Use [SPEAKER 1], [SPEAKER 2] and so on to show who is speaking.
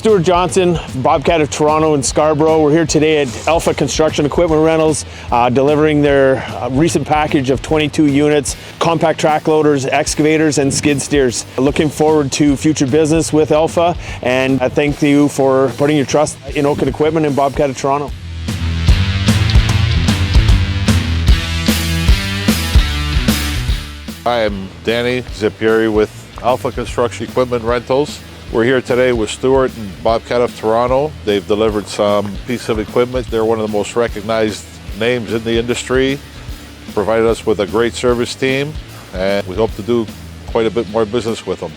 [SPEAKER 1] Stuart Johnson, Bobcat of Toronto and Scarborough. We're here today at Alfa Construction Equipment Rentals, delivering their recent package of 22 units, compact track loaders, excavators, and skid steers. Looking forward to future business with Alfa, and I thank you for putting your trust in Oaken Equipment and Bobcat of Toronto.
[SPEAKER 2] Hi, I'm Danny Zippieri with Alfa Construction Equipment Rentals. We're here today with Stuart and Bobcat of Toronto. They've delivered some piece of equipment. They're one of the most recognized names in the industry, provided us with a great service team, and we hope to do quite a bit more business with them.